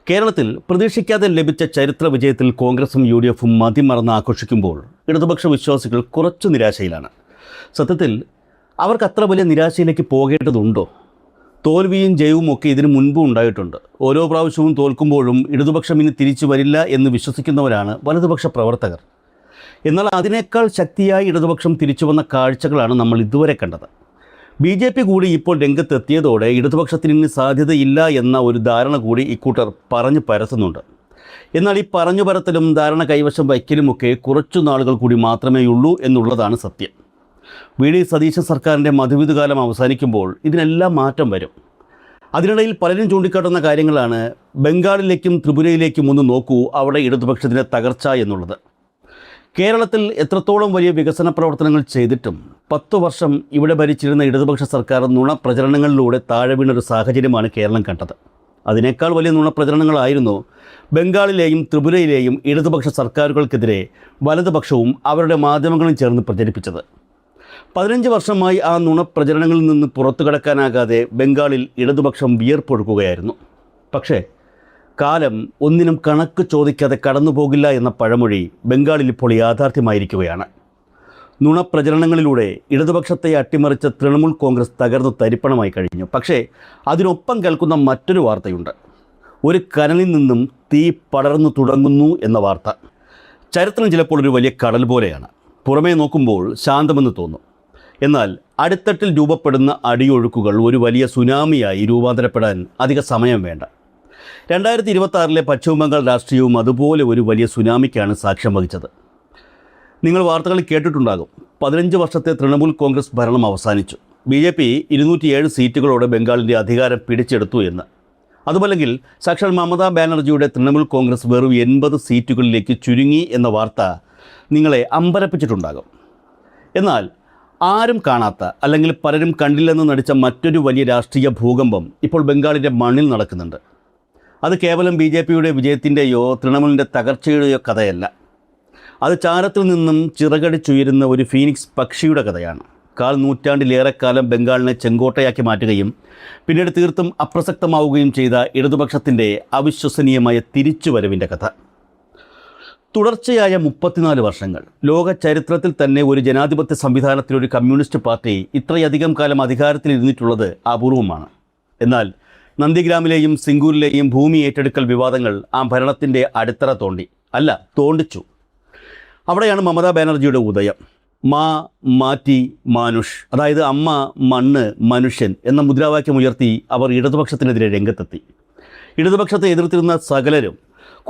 കേരളത്തിൽ പ്രതീക്ഷിക്കാതെ ലഭിച്ച ചരിത്ര വിജയത്തിൽ കോൺഗ്രസും യു.ഡി.എഫും മതിമറന്ന് ആഘോഷിക്കുമ്പോൾ ഇടതുപക്ഷ വിശ്വാസികൾ കുറച്ചു നിരാശയിലാണ്. സത്യത്തിൽ അവർക്ക് അത്ര വലിയ നിരാശയിലേക്ക് പോകേണ്ടതുണ്ടോ? തോൽവിയും ജയവും ഒക്കെ ഇതിനു മുൻപും ഉണ്ടായിട്ടുണ്ട്. ഓരോ പ്രാവശ്യവും തോൽക്കുമ്പോഴും ഇടതുപക്ഷം ഇനി തിരിച്ചു വരില്ല എന്ന് വിശ്വസിക്കുന്നവരാണ് വലതുപക്ഷ പ്രവർത്തകർ. എന്നാൽ അതിനേക്കാൾ ശക്തിയായി ഇടതുപക്ഷം തിരിച്ചു വന്ന കാഴ്ചകളാണ് നമ്മൾ ഇതുവരെ കണ്ടത്. ബി.ജെ.പി. കൂടി ഇപ്പോൾ രംഗത്തെത്തിയതോടെ ഇടതുപക്ഷത്തിന് ഇനി സാധ്യതയില്ല എന്ന ഒരു ധാരണ കൂടി ഇക്കൂട്ടർ പറഞ്ഞു പരത്തുന്നുണ്ട്. എന്നാൽ ഈ പറഞ്ഞു പരത്തലും ധാരണ കൈവശം വയ്ക്കലുമൊക്കെ കുറച്ചു നാളുകൾ കൂടി മാത്രമേയുള്ളൂ എന്നുള്ളതാണ് സത്യം. വി.ഡി. സതീശൻ സർക്കാരിൻ്റെ മധുവിധുകാലം അവസാനിക്കുമ്പോൾ ഇതിനെല്ലാം മാറ്റം വരും. അതിനിടയിൽ പലരും ചൂണ്ടിക്കാട്ടുന്ന കാര്യങ്ങളാണ് ബംഗാളിലേക്കും ത്രിപുരയിലേക്കും ഒന്ന് നോക്കൂ, അവിടെ ഇടതുപക്ഷത്തിൻ്റെ തകർച്ച എന്നുള്ളത്. കേരളത്തിൽ എത്രത്തോളം വലിയ വികസന പ്രവർത്തനങ്ങൾ ചെയ്തിട്ടും 10 വർഷം ഇവിടെ ഭരിച്ചിരുന്ന ഇടതുപക്ഷ സർക്കാർ നുണപ്രചരണങ്ങളിലൂടെ താഴെ വീണൊരു സാഹചര്യമാണ് കേരളം കണ്ടത്. അതിനേക്കാൾ വലിയ നുണപ്രചരണങ്ങളായിരുന്നു ബംഗാളിലെയും ത്രിപുരയിലെയും ഇടതുപക്ഷ സർക്കാരുകൾക്കെതിരെ വലതുപക്ഷവും അവരുടെ മാധ്യമങ്ങളും ചേർന്ന് പ്രചരിപ്പിച്ചത്. 15 വർഷമായി ആ നുണപ്രചരണങ്ങളിൽ നിന്ന് പുറത്തു കടക്കാനാകാതെ ബംഗാളിൽ ഇടതുപക്ഷം വിയർപ്പൊഴുക്കുകയായിരുന്നു. പക്ഷേ കാലം ഒന്നിനും കണക്ക് ചോദിക്കാതെ കടന്നുപോകില്ല എന്ന പഴമൊഴി ബംഗാളിൽ ഇപ്പോൾ യാഥാർത്ഥ്യമായിരിക്കുകയാണ്. നുണപ്രചരണങ്ങളിലൂടെ ഇടതുപക്ഷത്തെ അട്ടിമറിച്ച തൃണമൂൽ കോൺഗ്രസ് തകർന്നു തരിപ്പണമായി കഴിഞ്ഞു. പക്ഷേ അതിനൊപ്പം കേൾക്കുന്ന മറ്റൊരു വാർത്തയുണ്ട്. ഒരു കനലിൽ നിന്നും തീ പടർന്നു തുടങ്ങുന്നു എന്ന വാർത്ത. ചരിത്രം ചിലപ്പോൾ ഒരു വലിയ കടൽ പോലെയാണ്. പുറമേ നോക്കുമ്പോൾ ശാന്തമെന്ന് തോന്നും. എന്നാൽ അടിത്തട്ടിൽ രൂപപ്പെടുന്ന അടിയൊഴുക്കുകൾ ഒരു വലിയ സുനാമിയായി രൂപാന്തരപ്പെടാൻ അധിക സമയം വേണ്ട. 2026 പശ്ചിമബംഗാൾ രാഷ്ട്രീയവും അതുപോലെ ഒരു വലിയ സുനാമിക്കാണ് സാക്ഷ്യം വഹിച്ചത്. നിങ്ങൾ വാർത്തകളിൽ കേട്ടിട്ടുണ്ടാകും, 15 വർഷത്തെ തൃണമൂൽ കോൺഗ്രസ് ഭരണം അവസാനിച്ചു. ബി.ജെ.പി. 207 സീറ്റുകളോടെ ബംഗാളിൻ്റെ അധികാരം പിടിച്ചെടുത്തു എന്ന്. അതുമല്ലെങ്കിൽ സാക്ഷാൽ മമതാ ബാനർജിയുടെ തൃണമൂൽ കോൺഗ്രസ് വെറും 80 സീറ്റുകളിലേക്ക് ചുരുങ്ങി എന്ന വാർത്ത നിങ്ങളെ അമ്പരപ്പിച്ചിട്ടുണ്ടാകും. എന്നാൽ ആരും കാണാത്ത, അല്ലെങ്കിൽ പലരും കണ്ടില്ലെന്ന് നടിച്ച മറ്റൊരു വലിയ രാഷ്ട്രീയ ഭൂകമ്പം ഇപ്പോൾ ബംഗാളിൻ്റെ മണ്ണിൽ നടക്കുന്നുണ്ട്. അത് കേവലം ബി.ജെ.പിയുടെ വിജയത്തിൻ്റെയോ തൃണമൂലിൻ്റെ തകർച്ചയുടെയോ കഥയല്ല. അത് ചാരത്തിൽ നിന്നും ചിറകടിച്ചുയരുന്ന ഒരു ഫീനിക്സ് പക്ഷിയുടെ കഥയാണ്. 1/4 നൂറ്റാണ്ടിലേറെക്കാലം ബംഗാളിനെ ചെങ്കോട്ടയാക്കി മാറ്റുകയും പിന്നീട് തീർത്തും അപ്രസക്തമാവുകയും ചെയ്ത ഇടതുപക്ഷത്തിൻ്റെ അവിശ്വസനീയമായ തിരിച്ചുവരവിൻ്റെ കഥ. തുടർച്ചയായ 34 വർഷങ്ങൾ ലോക ചരിത്രത്തിൽ തന്നെ ഒരു ജനാധിപത്യ സംവിധാനത്തിലൊരു കമ്മ്യൂണിസ്റ്റ് പാർട്ടി ഇത്രയധികം കാലം അധികാരത്തിലിരുന്നിട്ടുള്ളത് അപൂർവമാണ്. എന്നാൽ നന്ദിഗ്രാമിലെയും സിംഗൂരിലെയും ഭൂമി ഏറ്റെടുക്കൽ വിവാദങ്ങൾ ആ ഭരണത്തിൻ്റെ അടിത്തറ തോണ്ടിച്ചു. അവിടെയാണ് മമതാ ബാനർജിയുടെ ഉദയം. മാറ്റി മാനുഷ്, അതായത് അമ്മ, മണ്ണ്, മനുഷ്യൻ എന്ന മുദ്രാവാക്യം ഉയർത്തി അവർ ഇടതുപക്ഷത്തിനെതിരെ രംഗത്തെത്തി. ഇടതുപക്ഷത്തെ എതിർത്തിരുന്ന സകലരും,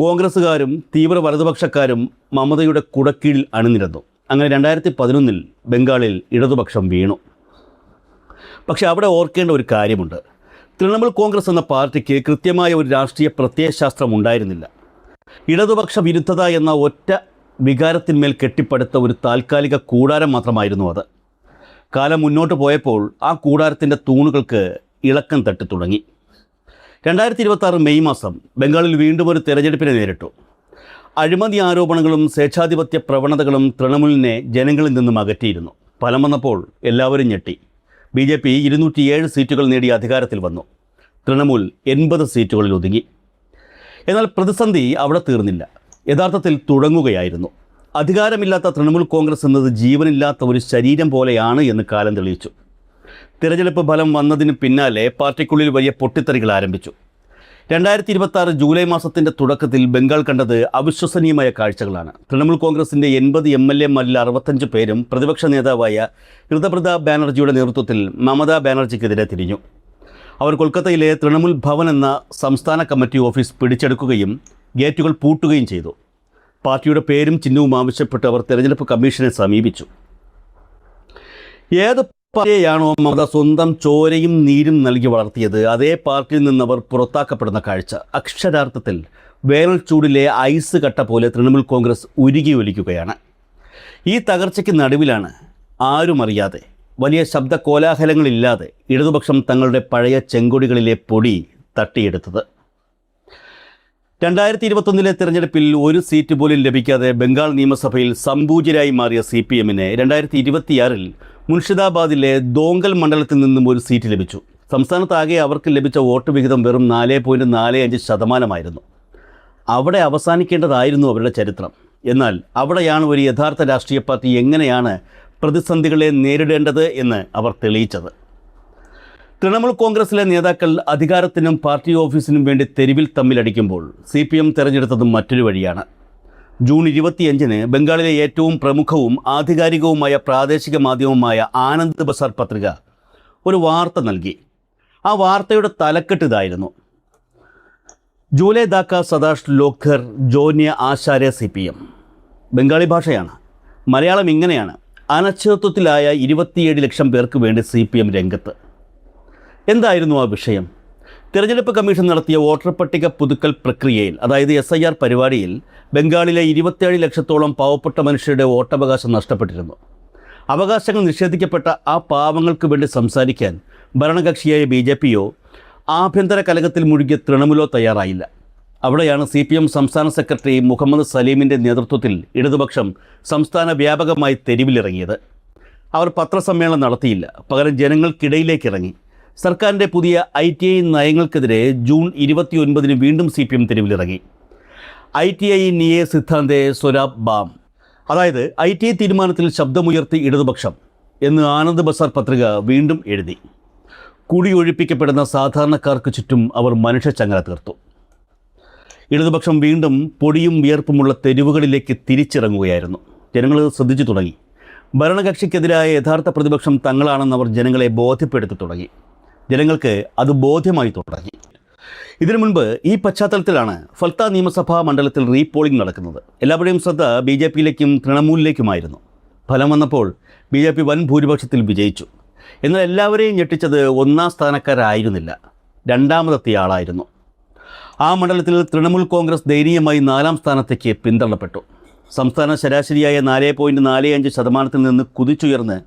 കോൺഗ്രസ്സുകാരും തീവ്ര വലതുപക്ഷക്കാരും മമതയുടെ കുടക്കീഴിൽ അണിനിരന്നു. അങ്ങനെ 2011 ബംഗാളിൽ ഇടതുപക്ഷം വീണു. പക്ഷേ അവിടെ ഓർക്കേണ്ട ഒരു കാര്യമുണ്ട്. തൃണമൂൽ കോൺഗ്രസ് എന്ന പാർട്ടിക്ക് കൃത്യമായ ഒരു രാഷ്ട്രീയ പ്രത്യയശാസ്ത്രം ഉണ്ടായിരുന്നില്ല. ഇടതുപക്ഷ വിരുദ്ധത എന്ന ഒറ്റ വികാരത്തിന്മേൽ കെട്ടിപ്പടുത്ത ഒരു താൽക്കാലിക കൂടാരം മാത്രമായിരുന്നു അത്. കാലം മുന്നോട്ട് പോയപ്പോൾ ആ കൂടാരത്തിൻ്റെ തൂണുകൾക്ക് ഇളക്കം തട്ടി തുടങ്ങി. 2026 മെയ് മാസം ബംഗാളിൽ വീണ്ടും ഒരു തെരഞ്ഞെടുപ്പിനെ നേരിട്ടു. അഴിമതി ആരോപണങ്ങളും സ്വേച്ഛാധിപത്യ പ്രവണതകളും തൃണമൂലിനെ ജനങ്ങളിൽ നിന്നും അകറ്റിയിരുന്നു. ഫലം വന്നപ്പോൾ എല്ലാവരും ഞെട്ടി. ബി.ജെ.പി. 207 സീറ്റുകൾ നേടി അധികാരത്തിൽ വന്നു. തൃണമൂൽ 80 സീറ്റുകളിൽ ഒതുങ്ങി. എന്നാൽ പ്രതിസന്ധി അവിടെ തീർന്നില്ല, യഥാർത്ഥത്തിൽ തുടങ്ങുകയായിരുന്നു. അധികാരമില്ലാത്ത തൃണമൂൽ കോൺഗ്രസ് എന്നത് ജീവനില്ലാത്ത ഒരു ശരീരം പോലെയാണ് എന്ന് കാലം തെളിയിച്ചു. തിരഞ്ഞെടുപ്പ് ഫലം വന്നതിന് പിന്നാലെ പാർട്ടിക്കുള്ളിൽ വലിയ പൊട്ടിത്തെറികൾ ആരംഭിച്ചു. 2026 ജൂലൈ മാസത്തിൻ്റെ തുടക്കത്തിൽ ബംഗാൾ കണ്ടത് അവിശ്വസനീയമായ കാഴ്ചകളാണ്. തൃണമൂൽ കോൺഗ്രസിൻ്റെ 80 MLA-മാരിൽ 65 പേരും പ്രതിപക്ഷ നേതാവായ ഋതപ്രതാ ബാനർജിയുടെ നേതൃത്വത്തിൽ മമതാ ബാനർജിക്കെതിരെ തിരിഞ്ഞു. അവർ കൊൽക്കത്തയിലെ തൃണമൂൽ ഭവൻ എന്ന സംസ്ഥാന കമ്മിറ്റി ഓഫീസ് പിടിച്ചെടുക്കുകയും ഗേറ്റുകൾ പൂട്ടുകയും ചെയ്തു. പാർട്ടിയുടെ പേരും ചിഹ്നവും ആവശ്യപ്പെട്ട് അവർ തെരഞ്ഞെടുപ്പ് കമ്മീഷനെ സമീപിച്ചു. ഏത് പാർട്ടിയെയാണോ മമത സ്വന്തം ചോരയും നീരും നൽകി വളർത്തിയത്, അതേ പാർട്ടിയിൽ നിന്നവർ പുറത്താക്കപ്പെടുന്ന കാഴ്ച അക്ഷരാർത്ഥത്തിൽ വേനൽ ചൂടിലെ ഐസ് കട്ട പോലെ തൃണമൂൽ കോൺഗ്രസ് ഉരുകി ഒലിക്കുകയാണ്. ഈ തകർച്ചയ്ക്ക് നടുവിലാണ് ആരും അറിയാതെ, വലിയ ശബ്ദ കോലാഹലങ്ങളില്ലാതെ ഇടതുപക്ഷം തങ്ങളുടെ പഴയ ചെങ്കൊടികളിലെ പൊടി തട്ടിയെടുത്തത്. 2021 തെരഞ്ഞെടുപ്പിൽ ഒരു സീറ്റ് പോലും ലഭിക്കാതെ ബംഗാൾ നിയമസഭയിൽ സംപൂജ്യരായി മാറിയ CPM-ന് 2026 മുർഷിദാബാദിലെ ദോങ്കൽ മണ്ഡലത്തിൽ നിന്നും ഒരു സീറ്റ് ലഭിച്ചു. സംസ്ഥാനത്താകെ അവർക്ക് ലഭിച്ച വോട്ട് വിഹിതം വെറും 4.45%. അവിടെ അവസാനിക്കേണ്ടതായിരുന്നു അവരുടെ ചരിത്രം. എന്നാൽ അവിടെയാണ് ഒരു യഥാർത്ഥ രാഷ്ട്രീയ പാർട്ടി എങ്ങനെയാണ് പ്രതിസന്ധികളെ നേരിടേണ്ടത് എന്ന് അവർ തെളിയിച്ചത്. തൃണമൂൽ കോൺഗ്രസിലെ നേതാക്കൾ അധികാരത്തിനും പാർട്ടി ഓഫീസിനും വേണ്ടി തെരുവിൽ തമ്മിലടിക്കുമ്പോൾ CPM തിരഞ്ഞെടുത്തതും മറ്റൊരു വഴിയാണ്. ജൂൺ 25-ന് ബംഗാളിലെ ഏറ്റവും പ്രമുഖവും ആധികാരികവുമായ പ്രാദേശിക മാധ്യമമായ ആനന്ദ് ബസാർ പത്രിക ഒരു വാർത്ത നൽകി. ആ വാർത്തയുടെ തലക്കെട്ട് ഇതായിരുന്നു: ജൂലൈ ദാക്ക സദാഷ് ലോക്ഘർ ജോന്യ ആശാര്യ CPM. ബംഗാളി ഭാഷയാണ്. മലയാളം ഇങ്ങനെയാണ്: അനിശ്ചിതത്വത്തിലായ 27 ലക്ഷം പേർക്ക് വേണ്ടി CPM രംഗത്ത്. എന്തായിരുന്നു ആ വിഷയം? തിരഞ്ഞെടുപ്പ് കമ്മീഷൻ നടത്തിയ വോട്ടർ പട്ടിക പുതുക്കൽ പ്രക്രിയയിൽ, അതായത് SIR പരിപാടിയിൽ, ബംഗാളിലെ 27 ലക്ഷത്തോളം പാവപ്പെട്ട മനുഷ്യരുടെ വോട്ടവകാശം നഷ്ടപ്പെട്ടിരുന്നു. അവകാശങ്ങൾ നിഷേധിക്കപ്പെട്ട ആ പാവങ്ങൾക്ക് വേണ്ടി സംസാരിക്കാൻ ഭരണകക്ഷിയായ BJPയോ ആഭ്യന്തര കലഹത്തിൽ മുഴുകിയ തൃണമൂലോ തയ്യാറായില്ല. അവിടെയാണ് CPM സംസ്ഥാന സെക്രട്ടറി മുഹമ്മദ് സലീമിൻ്റെ നേതൃത്വത്തിൽ ഇടതുപക്ഷം സംസ്ഥാന വ്യാപകമായി തെരുവിലിറങ്ങിയത്. അവർ പത്രസമ്മേളനം നടത്തിയില്ല, പകരം ജനങ്ങൾക്കിടയിലേക്ക് ഇറങ്ങി. സർക്കാരിൻ്റെ പുതിയ ITI നയങ്ങൾക്കെതിരെ ജൂൺ 29-ന് വീണ്ടും CPM തെരുവിലിറങ്ങി. ITI നിയെ സിദ്ധാന്തേ സ്വരാബ് ബാം, അതായത് ITI തീരുമാനത്തിൽ ശബ്ദമുയർത്തി ഇടതുപക്ഷം എന്ന് ആനന്ദ് ബസാർ പത്രിക വീണ്ടും എഴുതി. കുടിയൊഴിപ്പിക്കപ്പെടുന്ന സാധാരണക്കാർക്ക് ചുറ്റും അവർ മനുഷ്യച്ചങ്ങല തീർത്തു. ഇടതുപക്ഷം വീണ്ടും പൊടിയും വിയർപ്പുമുള്ള തെരുവുകളിലേക്ക് തിരിച്ചിറങ്ങുകയായിരുന്നു. ജനങ്ങൾ ശ്രദ്ധിച്ചു തുടങ്ങി. ഭരണകക്ഷിക്കെതിരായ യഥാർത്ഥ പ്രതിപക്ഷം തങ്ങളാണെന്ന് അവർ ജനങ്ങളെ ബോധ്യപ്പെടുത്തി തുടങ്ങി. ജനങ്ങൾക്ക് അത് ബോധ്യമായി തുടങ്ങി. ഇതിനു മുൻപ് ഈ പശ്ചാത്തലത്തിലാണ് ഫൽത്ത നിയമസഭാ മണ്ഡലത്തിൽ റീപോളിംഗ് നടക്കുന്നത്. എല്ലാവരുടെയും ശ്രദ്ധ BJPയിലേക്കും തൃണമൂലിലേക്കുമായിരുന്നു. ഫലം വന്നപ്പോൾ BJP വൻ ഭൂരിപക്ഷത്തിൽ വിജയിച്ചു. എന്നാൽ എല്ലാവരെയും ഞെട്ടിച്ചത് ഒന്നാം സ്ഥാനക്കാരായിരുന്നില്ല, രണ്ടാമതെത്തിയ ആളായിരുന്നു. ആ മണ്ഡലത്തിൽ തൃണമൂൽ കോൺഗ്രസ് ദയനീയമായി 4ാം സ്ഥാനത്തേക്ക് പിന്തള്ളപ്പെട്ടു. സംസ്ഥാന ശരാശരിയായ 4.45% നിന്ന് കുതിച്ചുയർന്ന്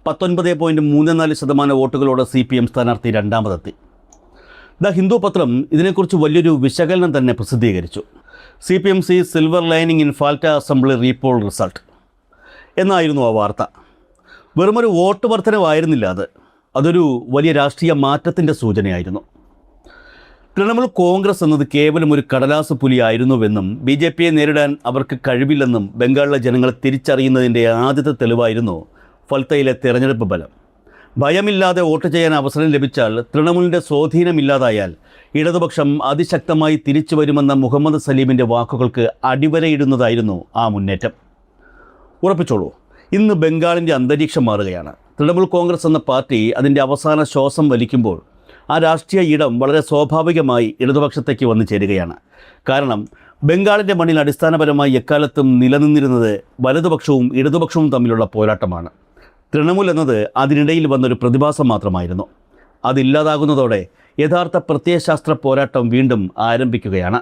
19.34% വോട്ടുകളോടെ CPM സ്ഥാനാർത്ഥി രണ്ടാമതെത്തി. ദ ഹിന്ദു പത്രം ഇതിനെക്കുറിച്ച് വലിയൊരു വിശകലനം തന്നെ പ്രസിദ്ധീകരിച്ചു. CPM see silver lining in Falta assembly repoll result എന്നായിരുന്നു ആ വാർത്ത. വെറുമൊരു വോട്ട് വർധനവായിരുന്നില്ല അതൊരു വലിയ രാഷ്ട്രീയ മാറ്റത്തിൻ്റെ സൂചനയായിരുന്നു. തൃണമൂൽ കോൺഗ്രസ് എന്നത് കേവലം ഒരു കടലാസ് പുലിയായിരുന്നുവെന്നും BJPയെ നേരിടാൻ അവർക്ക് കഴിവില്ലെന്നും ബംഗാളിലെ ജനങ്ങൾ തിരിച്ചറിയുന്നതിൻ്റെ ആദ്യത്തെ തെളിവായിരുന്നു ഫൽത്തയിലെ തെരഞ്ഞെടുപ്പ് ഫലം. ഭയമില്ലാതെ വോട്ട് ചെയ്യാൻ അവസരം ലഭിച്ചാൽ, തൃണമൂലിൻ്റെ സ്വാധീനമില്ലാതായാൽ ഇടതുപക്ഷം അതിശക്തമായി തിരിച്ചു വരുമെന്ന മുഹമ്മദ് സലീമിൻ്റെ വാക്കുകൾക്ക് അടിവരയിടുന്നതായിരുന്നു ആ മുന്നേറ്റം. ഉറപ്പിച്ചോളൂ, ഇന്ന് ബംഗാളിൻ്റെ അന്തരീക്ഷം മാറുകയാണ്. തൃണമൂൽ കോൺഗ്രസ് എന്ന പാർട്ടി അതിൻ്റെ അവസാന ശ്വാസം വലിക്കുമ്പോൾ ആ രാഷ്ട്രീയ ഇടം വളരെ സ്വാഭാവികമായി ഇടതുപക്ഷത്തേക്ക് വന്നു ചേരുകയാണ്. കാരണം ബംഗാളിൻ്റെ മണ്ണിൽ അടിസ്ഥാനപരമായി എക്കാലത്തും നിലനിന്നിരുന്നത് വലതുപക്ഷവും ഇടതുപക്ഷവും തമ്മിലുള്ള പോരാട്ടമാണ്. തൃണമൂൽ എന്നത് അതിനിടയിൽ വന്നൊരു പ്രതിഭാസം മാത്രമായിരുന്നു. അതില്ലാതാകുന്നതോടെ യഥാർത്ഥ പ്രത്യയശാസ്ത്ര പോരാട്ടം വീണ്ടും ആരംഭിക്കുകയാണ്.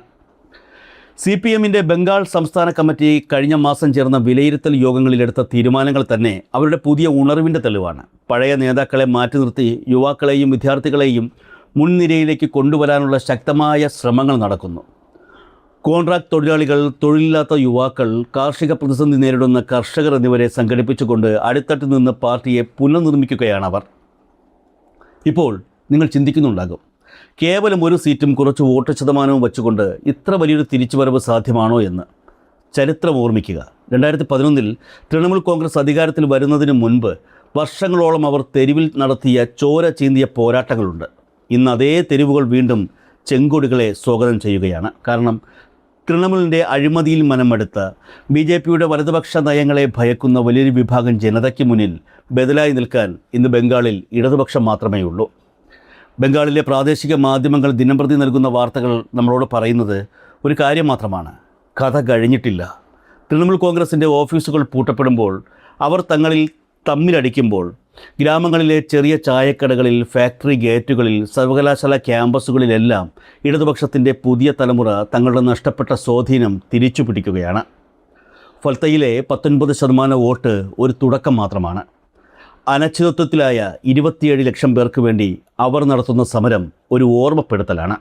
CPMൻ്റെ ബംഗാൾ സംസ്ഥാന കമ്മിറ്റി കഴിഞ്ഞ മാസം ചേർന്ന വിലയിരുത്തൽ യോഗങ്ങളിലെടുത്ത തീരുമാനങ്ങൾ തന്നെ അവരുടെ പുതിയ ഉണർവിൻ്റെ തെളിവാണ്. പഴയ നേതാക്കളെ മാറ്റി നിർത്തി യുവാക്കളെയും വിദ്യാർത്ഥികളെയും മുൻനിരയിലേക്ക് കൊണ്ടുവരാനുള്ള ശക്തമായ ശ്രമങ്ങൾ നടക്കുന്നു. കോൺട്രാക്ട് തൊഴിലാളികൾ, തൊഴിലില്ലാത്ത യുവാക്കൾ, കാർഷിക പ്രതിസന്ധി നേരിടുന്ന കർഷകർ എന്നിവരെ സംഘടിപ്പിച്ചുകൊണ്ട് അടിത്തട്ടിൽ നിന്ന് പാർട്ടിയെ പുനർനിർമ്മിക്കുകയാണവർ. ഇപ്പോൾ നിങ്ങൾ ചിന്തിക്കുന്നുണ്ടാകും, കേവലം ഒരു സീറ്റും കുറച്ച് വോട്ട് ശതമാനവും വെച്ചുകൊണ്ട് ഇത്ര വലിയൊരു തിരിച്ചുവരവ് സാധ്യമാണോ എന്ന്. ചരിത്രം ഓർമ്മിക്കുക. 2011-ൽ തൃണമൂൽ കോൺഗ്രസ് അധികാരത്തിൽ വരുന്നതിന് മുൻപ് വർഷങ്ങളോളം അവർ തെരുവിൽ നടത്തിയ ചോര ചീന്തിയ പോരാട്ടങ്ങളുണ്ട്. ഇന്ന് അതേ തെരുവുകൾ വീണ്ടും ചെങ്കൊടികളെ സ്വാഗതം ചെയ്യുകയാണ്. കാരണം തൃണമൂലിൻ്റെ അഴിമതിയിൽ മനമെടുത്ത BJPയുടെ വലതുപക്ഷ നയങ്ങളെ ഭയക്കുന്ന വലിയൊരു വിഭാഗം ജനതയ്ക്ക് മുന്നിൽ ബദലായി നിൽക്കാൻ ഇന്ന് ബംഗാളിൽ ഇടതുപക്ഷം മാത്രമേ ഉള്ളൂ. ബംഗാളിലെ പ്രാദേശിക മാധ്യമങ്ങൾ ദിനംപ്രതി നൽകുന്ന വാർത്തകൾ നമ്മളോട് പറയുന്നത് ഒരു കാര്യം മാത്രമാണ്: കഥ കഴിഞ്ഞിട്ടില്ല. തൃണമൂൽ കോൺഗ്രസിൻ്റെ ഓഫീസുകൾ പൂട്ടപ്പെടുമ്പോൾ, അവർ തമ്മിലടിക്കുമ്പോൾ, ഗ്രാമങ്ങളിലെ ചെറിയ ചായക്കടകളിൽ, ഫാക്ടറി ഗേറ്റുകളിൽ, സർവകലാശാല ക്യാമ്പസുകളിലെല്ലാം ഇടതുപക്ഷത്തിൻ്റെ പുതിയ തലമുറ തങ്ങളുടെ നഷ്ടപ്പെട്ട സ്വാധീനം തിരിച്ചു പിടിക്കുകയാണ്. ഫൽത്തയിലെ 19% വോട്ട് ഒരു തുടക്കം മാത്രമാണ്. അനിശ്ചിതത്വത്തിലായ 27 ലക്ഷം പേർക്ക് വേണ്ടി അവർ നടത്തുന്ന സമരം ഒരു ഓർമ്മപ്പെടുത്തലാണ്.